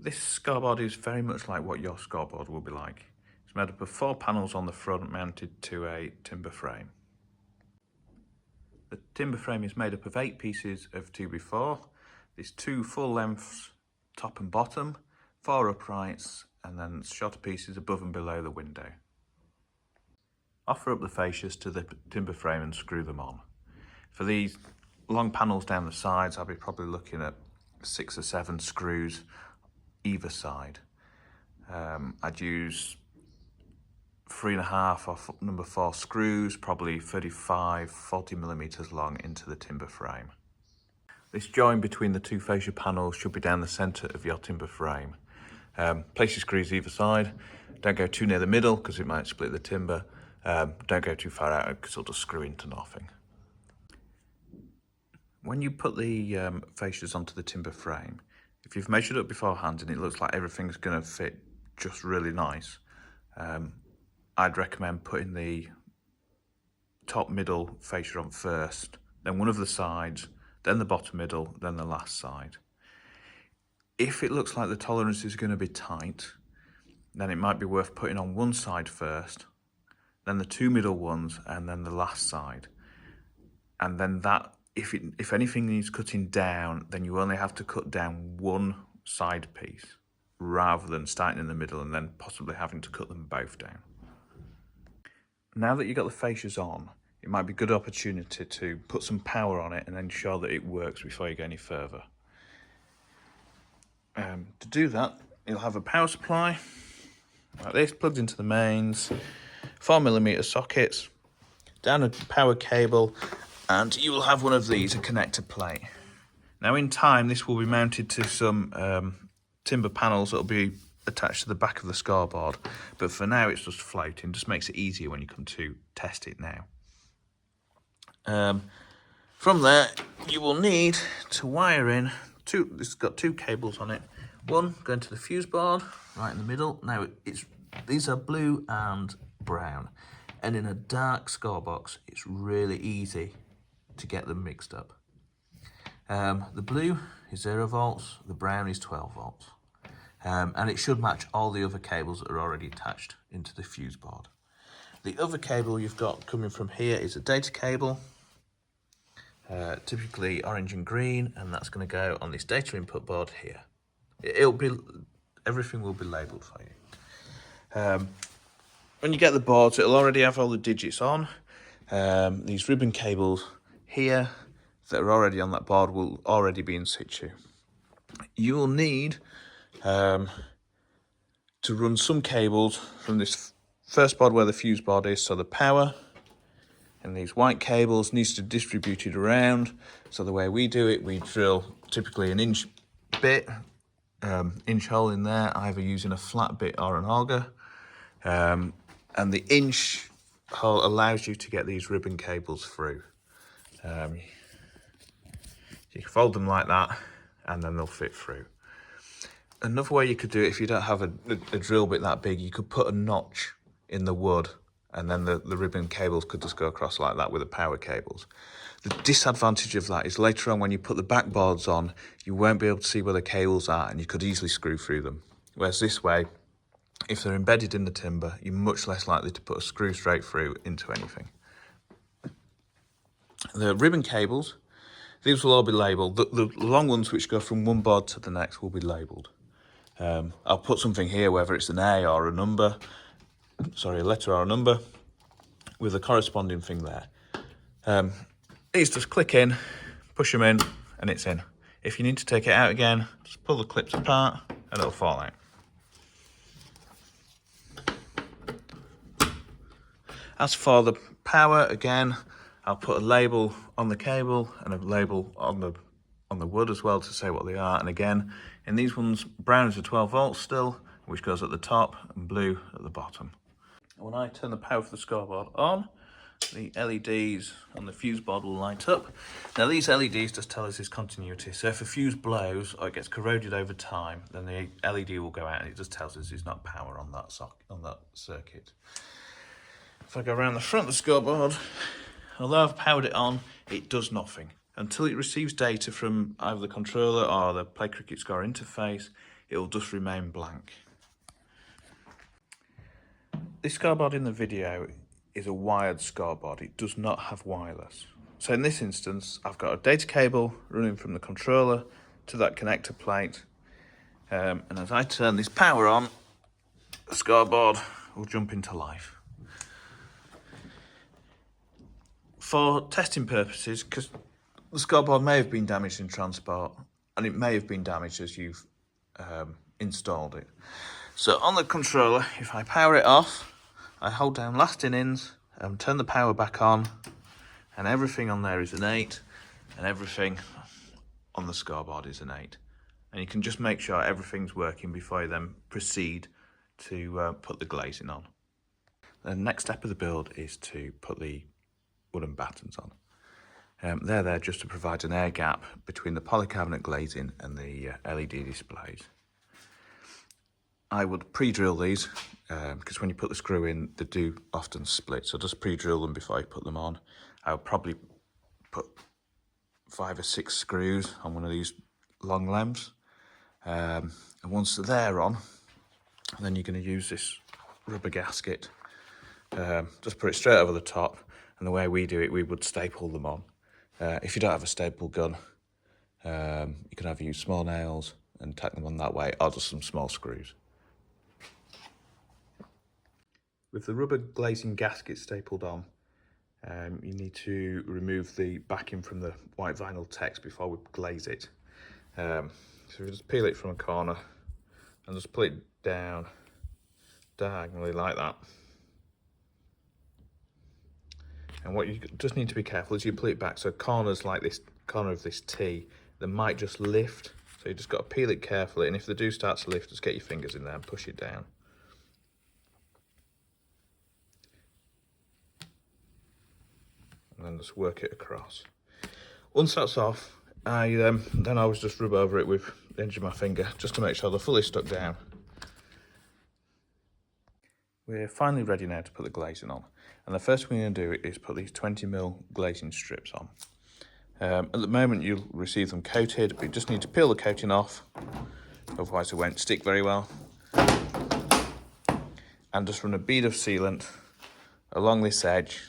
This scoreboard is very much like what your scoreboard will be like. It's made up of 4 panels on the front mounted to a timber frame. The timber frame is made up of 8 pieces of 2x4. There's 2 full lengths, top and bottom, 4 uprights, and then shorter pieces above and below the window. Offer up the fascias to the timber frame and screw them on. For these long panels down the sides, I'll be probably looking at 6 or 7 screws either side. I'd use 3.5 or number 4 screws, probably 40 millimeters long into the timber frame. This join between the 2 fascia panels should be down the center of your timber frame. Place your screws either side. Don't go too near the middle because it might split the timber. Don't go too far out because it'll just screw into nothing. When you put the fascias onto the timber frame, if you've measured up beforehand and it looks like everything's going to fit just really nice, I'd recommend putting the top middle fascia on first, then one of the sides, then the bottom middle, then the last side. If it looks like the tolerance is going to be tight, then it might be worth putting on one side first, then the 2 middle ones, and then the last side. And then that, if anything needs cutting down, then you only have to cut down one side piece rather than starting in the middle and then possibly having to cut them both down. Now that you've got the fascias on, it might be a good opportunity to put some power on it and ensure that it works before you go any further. To do that, you'll have a power supply like this, plugged into the mains, 4mm sockets, down a power cable, and you will have one of these, a connector plate. Now in time, this will be mounted to some timber panels that will be attached to the back of the scoreboard, but for now it's just floating. Just makes it easier when you come to test it now. From there, you will need to wire in this has got 2 cables on it. One going to the fuse board right in the middle. Now these are blue and brown, and in a dark score box it's really easy to get them mixed up. The blue is 0 volts, the brown is 12 volts. And it should match all the other cables that are already attached into the fuse board. The other cable you've got coming from here is a data cable, typically orange and green, and that's going to go on this data input board here. Everything will be labelled for you. When you get the boards, it'll already have all the digits on. These ribbon cables here that are already on that board will already be in situ. You will need to run some cables from this first board where the fuse board is, so the power, and these white cables needs to distribute it around. So the way we do it, we drill typically an inch bit, inch hole in there, either using a flat bit or an auger, and the inch hole allows you to get these ribbon cables through. You can fold them like that and then they'll fit through. Another way you could do it, if you don't have a drill bit that big, you could put a notch in the wood and then the ribbon cables could just go across like that with the power cables. The disadvantage of that is later on when you put the backboards on, you won't be able to see where the cables are and you could easily screw through them. Whereas this way, if they're embedded in the timber, you're much less likely to put a screw straight through into anything. The ribbon cables, these will all be labelled. The long ones which go from one board to the next will be labelled. I'll put something here, whether it's an A or a number, a letter or a number, with a corresponding thing there. These just click in, push them in, and it's in. If you need to take it out again, just pull the clips apart and it'll fall out. As for the power, again, I'll put a label on the cable and a label on the wood as well to say what they are. And again, in these ones, brown is a 12 volts still, which goes at the top, and blue at the bottom. When I turn the power for the scoreboard on, the LEDs on the fuse board will light up. Now these LEDs just tell us this continuity. So if a fuse blows or it gets corroded over time, then the LED will go out and it just tells us there's not power on that circuit. If I go around the front of the scoreboard, although I've powered it on, it does nothing. Until it receives data from either the controller or the Play Cricket Score interface, it will just remain blank. This scoreboard in the video is a wired scoreboard. It does not have wireless. So in this instance, I've got a data cable running from the controller to that connector plate. And as I turn this power on, the scoreboard will jump into life. For testing purposes, because the scoreboard may have been damaged in transport, and it may have been damaged as you've installed it. So on the controller, if I power it off, I hold down last innings and turn the power back on, and everything on there is an 8, and everything on the scoreboard is an 8. And you can just make sure everything's working before you then proceed to put the glazing on. The next step of the build is to put the wooden battens on. They're there just to provide an air gap between the polycarbonate glazing and the LED displays. I would pre-drill these because when you put the screw in, they do often split. So just pre-drill them before you put them on. I would probably put 5 or 6 screws on one of these long lengths. And once they're on, then you're going to use this rubber gasket. Just put it straight over the top. And the way we do it, we would staple them on. If you don't have a staple gun, you can either use small nails and tack them on that way, or just some small screws. With the rubber glazing gasket stapled on, you need to remove the backing from the white vinyl text before we glaze it. So we just peel it from a corner and just pull it down diagonally like that. And what you just need to be careful is you pull it back, so corners like this corner of this T, they might just lift. So you just got to peel it carefully, and if they do start to lift, just get your fingers in there and push it down. And then just work it across. Once that's off, then I always just rub over it with the edge of my finger just to make sure they're fully stuck down. We're finally ready now to put the glazing on, and the first thing we're going to do is put these 20mm glazing strips on. At the moment you'll receive them coated, but you just need to peel the coating off, otherwise it won't stick very well. And just run a bead of sealant along this edge,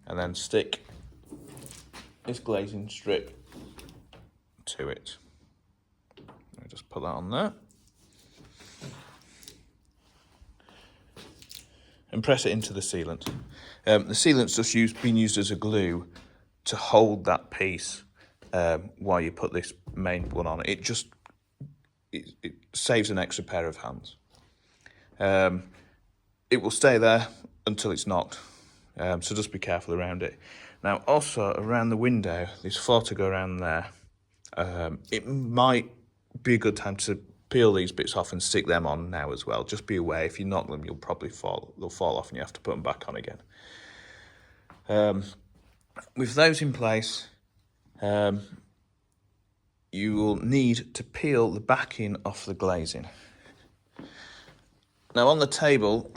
and then stick this glazing strip to it. Just put that on there and press it into the sealant. The sealant's just been used as a glue to hold that piece while you put this main one on. It saves an extra pair of hands. It will stay there until it's not, so just be careful around it. Now also around the window, there's 4 to go around there. It might be a good time to peel these bits off and stick them on now as well. Just be aware, if you knock them, they'll fall off and you have to put them back on again. With those in place, you will need to peel the backing off the glazing. Now on the table,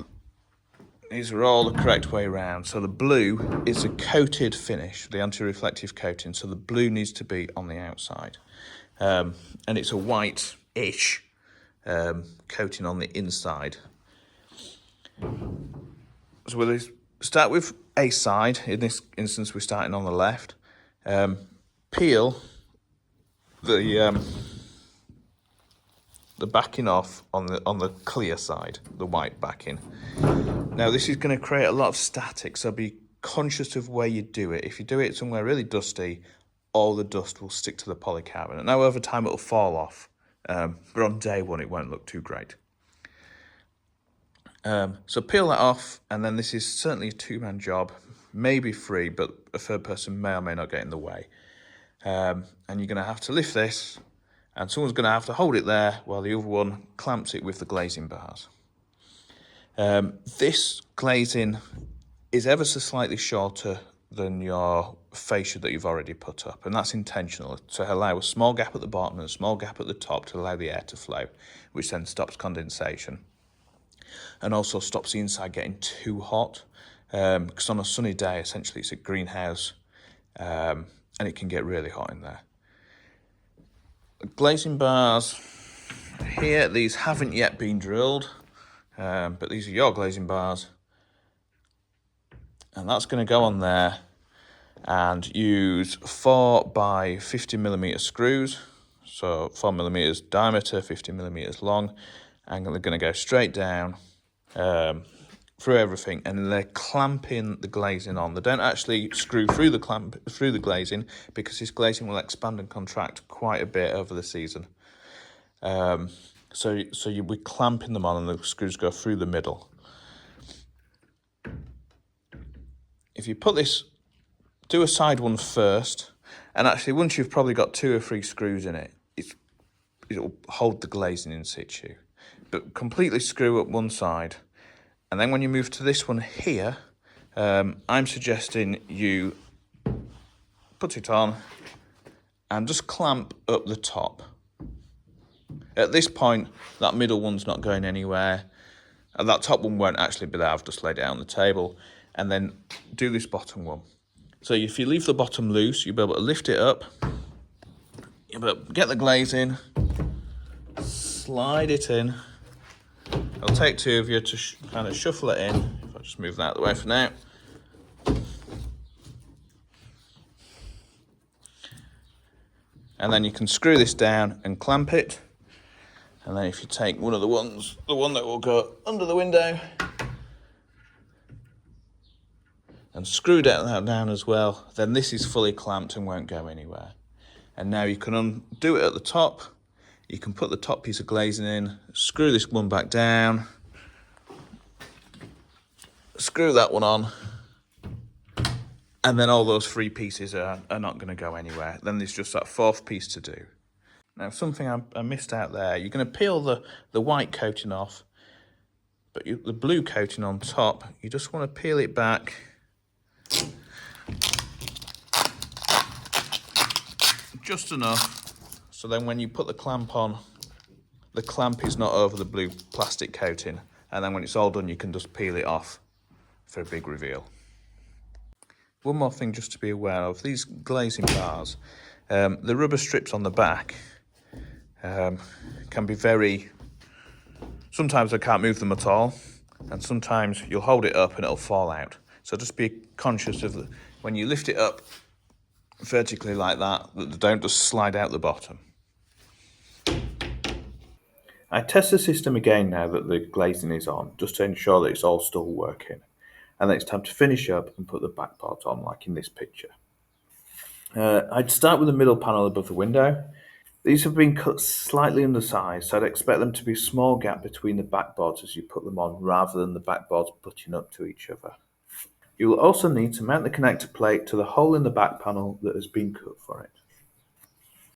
these are all the correct way around. So the blue is a coated finish, the anti-reflective coating, so the blue needs to be on the outside. And it's a white-ish coating on the inside. So we'll start with a side. In this instance, we're starting on the left. Peel the backing off on the clear side, the white backing. Now this is going to create a lot of static, so be conscious of where you do it. If you do it somewhere really dusty, all the dust will stick to the polycarbonate. Now over time it'll fall off, but on day one it won't look too great. So peel that off, and then this is certainly a 2-man job, maybe 3, but a third person may or may not get in the way. And you're going to have to lift this, and someone's going to have to hold it there while the other one clamps it with the glazing bars. This glazing is ever so slightly shorter than your fascia that you've already put up, and that's intentional to allow a small gap at the bottom and a small gap at the top to allow the air to flow, which then stops condensation and also stops the inside getting too hot. because on a sunny day, essentially it's a greenhouse, and it can get really hot in there. Glazing bars here, these haven't yet been drilled, but these are your glazing bars, and that's going to go on there, and use 4 by 50mm screws, so 4mm diameter, 50mm long, and they're going to go straight down through everything, and they're clamping the glazing on. They don't actually screw through the glazing, because this glazing will expand and contract quite a bit over the season. So we're clamping them on, and the screws go through the middle. If you put this, do a side one first, and actually once you've probably got 2 or 3 screws in it, it'll hold the glazing in situ. But completely screw up one side, and then when you move to this one here, I'm suggesting you put it on and just clamp up the top. At this point, that middle one's not going anywhere, and that top one won't actually be there. I've just laid it out on the table, and then do this bottom one. So if you leave the bottom loose, you'll be able to lift it up, you'll be able to get the glaze in, slide it in. It'll take 2 of you to kind of shuffle it in. If I just move that out of the way for now. And then you can screw this down and clamp it. And then if you take one of the ones, the one that will go under the window, and screw that down as well, then this is fully clamped and won't go anywhere. And now you can undo it at the top. You can put the top piece of glazing in, screw this one back down, screw that one on, and then all those 3 pieces are not going to go anywhere. Then there's just that 4th piece to do. Now, something I missed out there, you're going to peel the white coating off, but the blue coating on top, you just want to peel it back just enough, so then when you put the clamp on, the clamp is not over the blue plastic coating, and then when it's all done, you can just peel it off for a big reveal. One more thing just to be aware of, these glazing bars, the rubber strips on the back can be sometimes I can't move them at all, and sometimes you'll hold it up and it'll fall out. So just be conscious of when you lift it up vertically like that they don't just slide out the bottom. I test the system again now that the glazing is on, just to ensure that it's all still working. And then it's time to finish up and put the backboards on, like in this picture. I'd start with the middle panel above the window. These have been cut slightly undersized, so I'd expect them to be a small gap between the backboards as you put them on, rather than the backboards butting up to each other. You will also need to mount the connector plate to the hole in the back panel that has been cut for it.